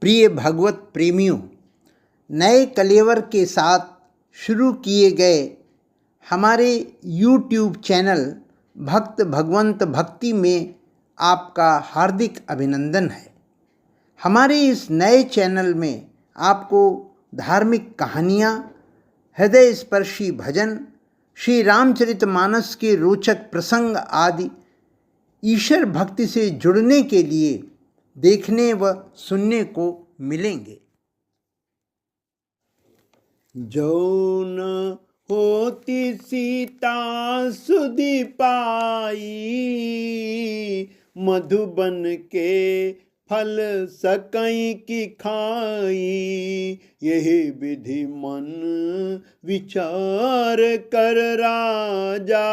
प्रिय भगवत प्रेमियों, नए कलेवर के साथ शुरू किए गए हमारे YouTube चैनल भक्त भगवंत भक्ति में आपका हार्दिक अभिनंदन है। हमारे इस नए चैनल में आपको धार्मिक कहानियाँ, हृदय स्पर्शी भजन, श्री रामचरितमानस के रोचक प्रसंग आदि ईश्वर भक्ति से जुड़ने के लिए देखने व सुनने को मिलेंगे। जौन होती सीता सुधि पाई, मधुबन के फल सकई की खाई। यही विधि मन विचार कर राजा,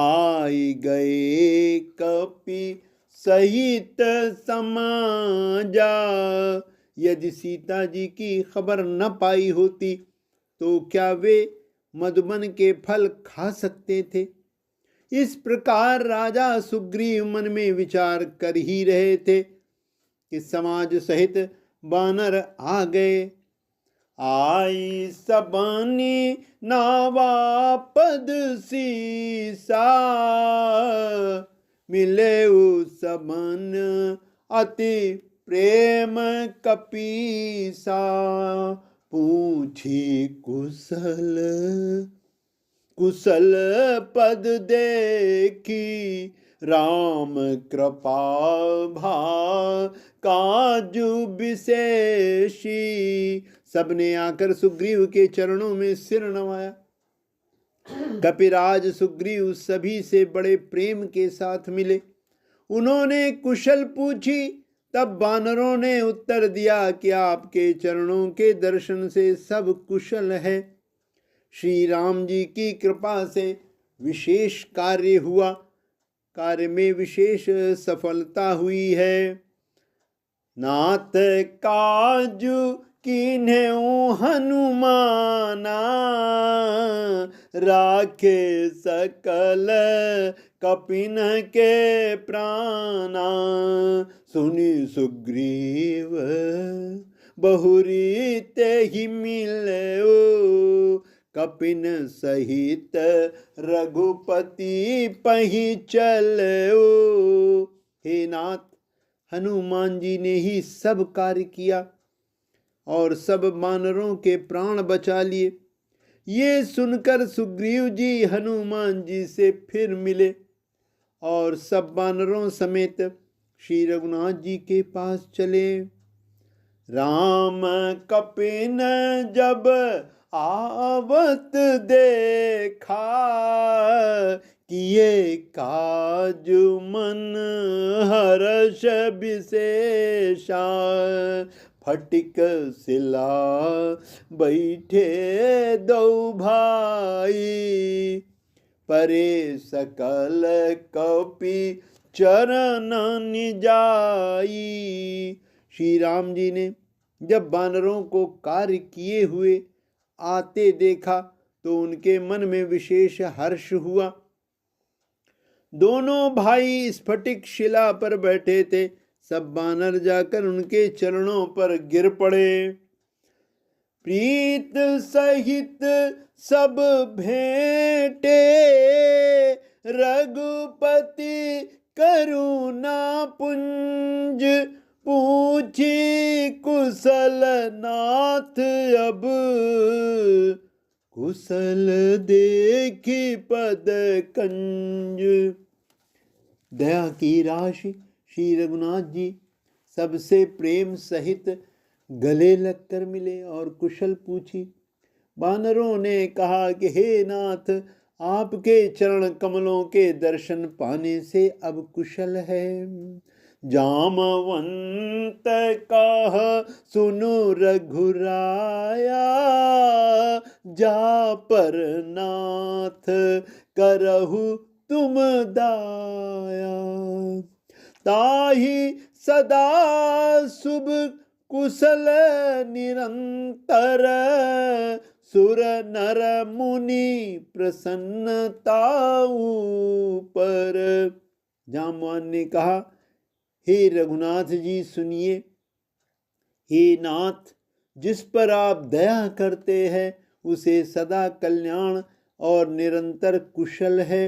आई गए कपि सहित समाजा। यदि सीता जी की खबर न पाई होती तो क्या वे मधुबन के फल खा सकते थे? इस प्रकार राजा सुग्रीव मन में विचार कर ही रहे थे कि समाज सहित बानर आ गए। आई सबनी नावा पद सीसा, मिले सबन अति प्रेम कपीसा। पूछी कुशल कुशल पद देखी, राम कृपा भा काजु विशेषी। सबने आकर सुग्रीव के चरणों में सिर नवाया। कपिराज सुग्रीव सभी से बड़े प्रेम के साथ मिले। उन्होंने कुशल पूछी, तब वानरों ने उत्तर दिया कि आपके चरणों के दर्शन से सब कुशल है। श्री राम जी की कृपा से विशेष कार्य हुआ, कार्य में विशेष सफलता हुई है। नाथ काजु कीन्हेउ हनुमाना, राखे सकल कपिन के प्राणा। सुनि सुग्रीव बहुरी ते ही मिलो, कपिन सहित रघुपति पही चलो। हे नाथ, हनुमान जी ने ही सब कार्य किया और सब वानरों के प्राण बचा लिए। ये सुनकर सुग्रीव जी हनुमान जी से फिर मिले और सब वानरों समेत श्री रघुनाथ जी के पास चले। राम कपिन जब आवत देखा, किए काज मन हर्ष विशेषा। फटिक सिला बैठे दो भाई, परे सकल कपि चरण निजाई। श्री राम जी ने जब वानरों को कार्य किए हुए आते देखा तो उनके मन में विशेष हर्ष हुआ। दोनों भाई स्फटिक शिला पर बैठे थे। सब वानर जाकर उनके चरणों पर गिर पड़े। प्रीत सहित सब भेंटे, रघुपति करुणा पुंज। पूछी कुशल नाथ अब, कुशल देखी पद कंज। दया की राशि श्री रघुनाथ जी सबसे प्रेम सहित गले लगकर मिले और कुशल पूछी। वानरों ने कहा कि हे नाथ, आपके चरण कमलों के दर्शन पाने से अब कुशल है। जामवंत कह सुनु रघुराया, जा पर नाथ करहु तुम दाया। ताहि सदा शुभ कुशल निरंतर, सुर नर मुनि प्रसन्नताऊ पर। जामवान ने कहा, हे रघुनाथ जी सुनिए, हे नाथ, जिस पर आप दया करते हैं उसे सदा कल्याण और निरंतर कुशल है।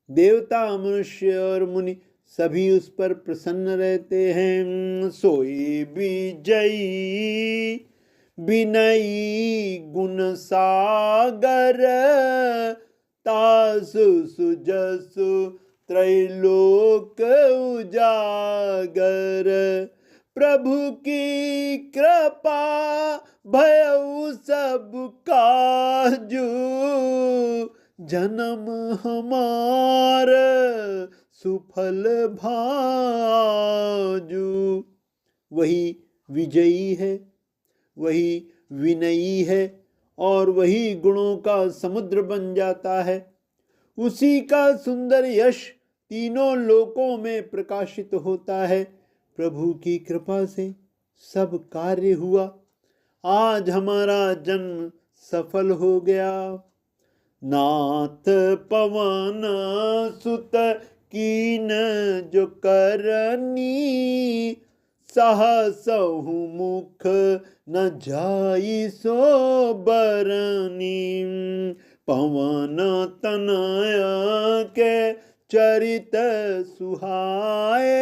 देवता, मनुष्य और मुनि सभी उस पर प्रसन्न रहते हैं। सोई विजयी विनयी गुण सागर, तासु सुजसु त्रैलोक उजागर। प्रभु की कृपा भयउ सब काजू, जन्म हमार सुफल भाजू। वही विजयी है, वही विनयी है और वही गुणों का समुद्र बन जाता है। उसी का सुंदर यश तीनों लोकों में प्रकाशित होता है। प्रभु की कृपा से सब कार्य हुआ। आज हमारा जन्म सफल हो गया। नाथ पवन सुत कीन जो करनी, सहसहु मुख न जाई सो बरनी। पवन तनय के चरित सुहाए,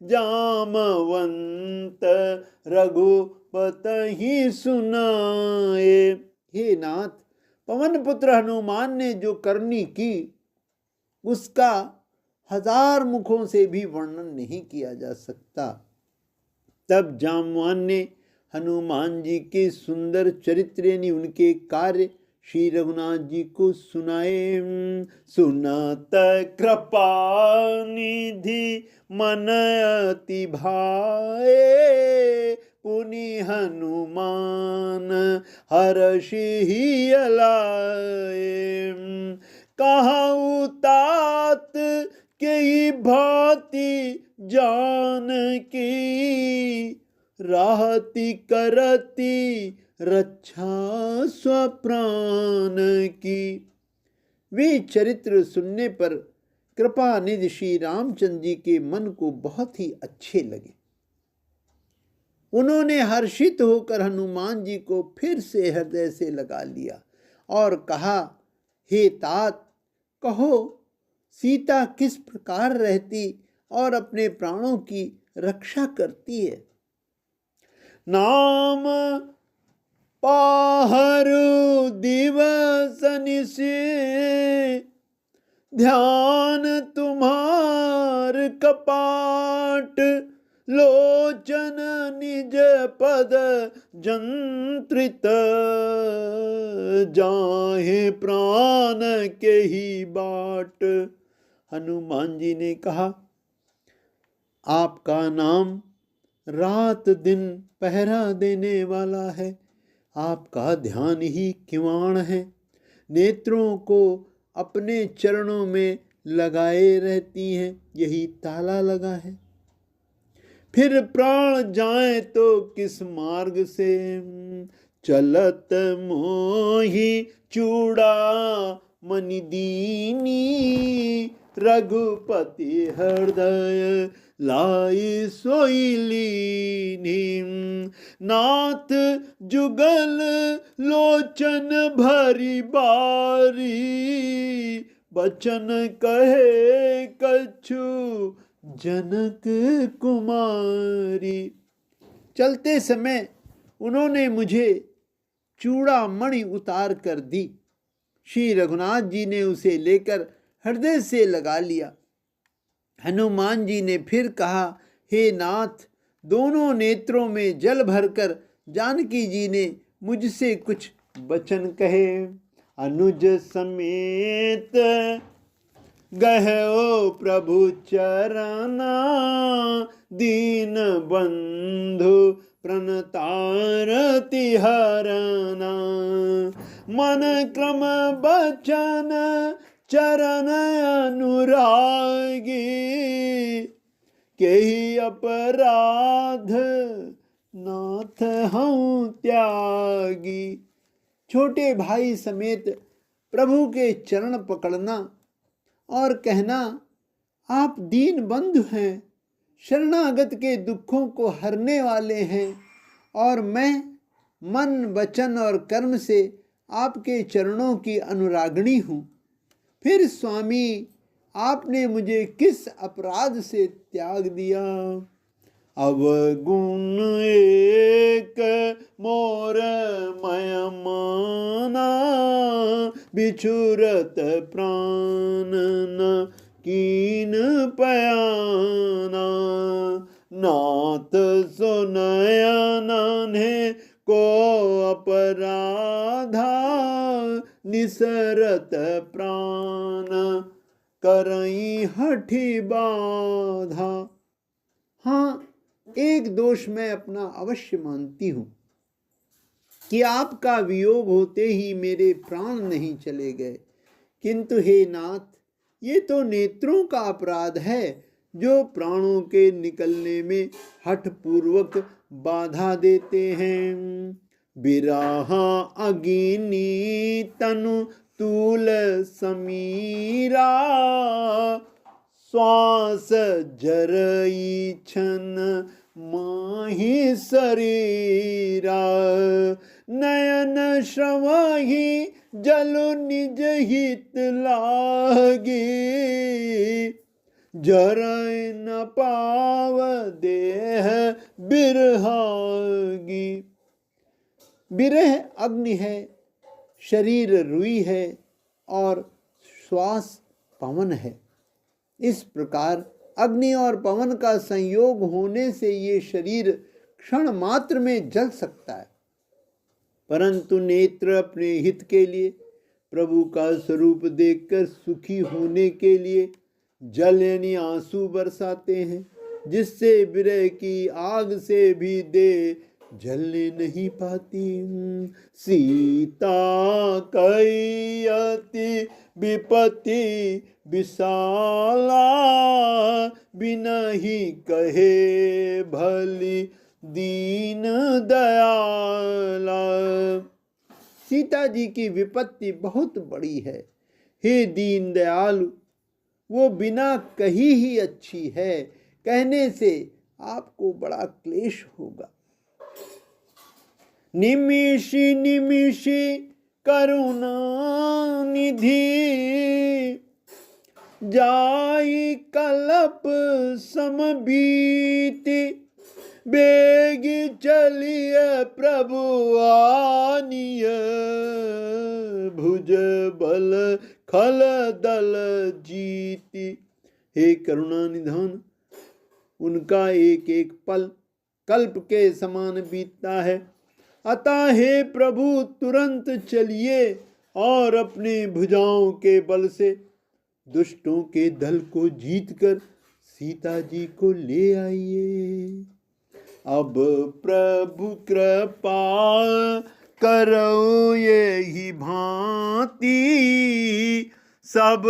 जामवंत रघुपत ही सुनाए। हे नाथ, पवन पुत्र हनुमान ने जो करनी की उसका 1000 मुखों से भी वर्णन नहीं किया जा सकता। तब जामवान ने हनुमान जी के सुंदर चरित्र यानी उनके कार्य श्री रघुनाथ जी को सुनाए। सुनत कृपा निधि मन अति भाए, पुनि हनुमान हर्षि अलाए। कहूँ तात के भांति जान की, राहति करती रक्षा स्वप्राण की। वे चरित्र सुनने पर कृपा निधि श्री रामचंद्र जी के मन को बहुत ही अच्छे लगे। उन्होंने हर्षित होकर हनुमान जी को फिर से हृदय से लगा लिया और कहा, हे तात, कहो सीता किस प्रकार रहती और अपने प्राणों की रक्षा करती है। नाम पाहरु दिवस निशि, ध्यान तुम्हार कपाट। लोचन निज पद जंत्रित, जाहे प्राण के ही बाट। हनुमान जी ने कहा, आपका नाम रात दिन पहरा देने वाला है। आपका ध्यान ही किवाड़ है। नेत्रों को अपने चरणों में लगाए रहती हैं, यही ताला लगा है। फिर प्राण जाए तो किस मार्ग से, चलत मोहि चूड़ा मनि दीनी। रघुपति हृदय लाई सोई लीनी। नाथ जुगल लोचन भरी बारी, बचन कहे कछु जनक कुमारी। चलते समय उन्होंने मुझे चूड़ामणि उतार कर दी। श्री रघुनाथ जी ने उसे लेकर हृदय से लगा लिया। हनुमान जी ने फिर कहा, हे नाथ, दोनों नेत्रों में जल भरकर जानकी जी ने मुझसे कुछ वचन कहे। अनुज समेत गहो प्रभु चरना, दीन बंधु प्रणतारति हरना। मन क्रम बचन चरण अनुरागी, केहि अपराध नाथ हूँ त्यागी। छोटे भाई समेत प्रभु के चरण पकड़ना और कहना, आप दीन बंधु हैं, शरणागत के दुखों को हरने वाले हैं और मैं मन, वचन और कर्म से आपके चरणों की अनुरागिणी हूँ। फिर स्वामी, आपने मुझे किस अपराध से त्याग दिया? अवगुण एक मोर मय माना, बिछुरत प्राण न कीन पयाना। नाथ सुनयने को अपराधा, निसरत प्राण करई हठि बाधा। हाँ, एक दोष मैं अपना अवश्य मानती हूँ कि आपका वियोग होते ही मेरे प्राण नहीं चले गए, किंतु हे नाथ, ये तो नेत्रों का अपराध है जो प्राणों के निकलने में हठपूर्वक बाधा देते हैं। बिरहा अगिनी तनु तूल समीरा, श्वास जरई छन माही शरीरा। नयन श्रवहि जलु निज हित लागी, जरय न पाव देह बिरहागी। बिरह अग्नि है, शरीर रुई है और श्वास पवन है। इस प्रकार अग्नि और पवन का संयोग होने से ये शरीर क्षण मात्र में जल सकता है, परंतु नेत्र अपने हित के लिए, प्रभु का स्वरूप देखकर सुखी होने के लिए जल यानी आंसू बरसाते हैं, जिससे विरह की आग से भी दे जलने नहीं पाती। सीता कई अति विपत्ति विशाला, बिना ही कहे भली दीन दयाला। सीता जी की विपत्ति बहुत बड़ी है, हे दीन दयालु, वो बिना कही ही अच्छी है, कहने से आपको बड़ा क्लेश होगा। निमिषी निमिषी करुणा निधि, जाई कल्प समबीति। बेग चलिय प्रभु आनिय, भुज बल खल दल जीति। हे करुणा निधान, उनका एक एक पल कल्प के समान बीतता है, अतः हे प्रभु तुरंत चलिए और अपने भुजाओं के बल से दुष्टों के दल को जीतकर सीता जी को ले आइए। अब प्रभु कृपा करो यही भांति, सब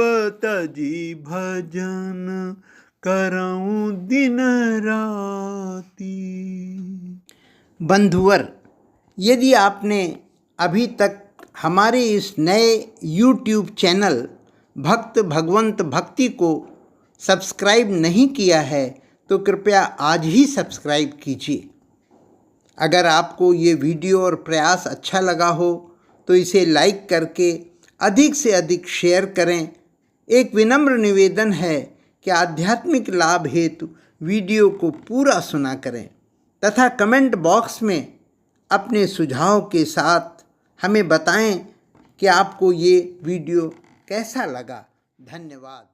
तजी भजन करऊं दिन राती। बंधुवर, यदि आपने अभी तक हमारे इस नए YouTube चैनल भक्त भगवंत भक्ति को सब्सक्राइब नहीं किया है तो कृपया आज ही सब्सक्राइब कीजिए। अगर आपको ये वीडियो और प्रयास अच्छा लगा हो तो इसे लाइक करके अधिक से अधिक शेयर करें। एक विनम्र निवेदन है कि आध्यात्मिक लाभ हेतु वीडियो को पूरा सुना करें तथा कमेंट बॉक्स में अपने सुझाव के साथ हमें बताएं कि आपको ये वीडियो कैसा लगा। धन्यवाद।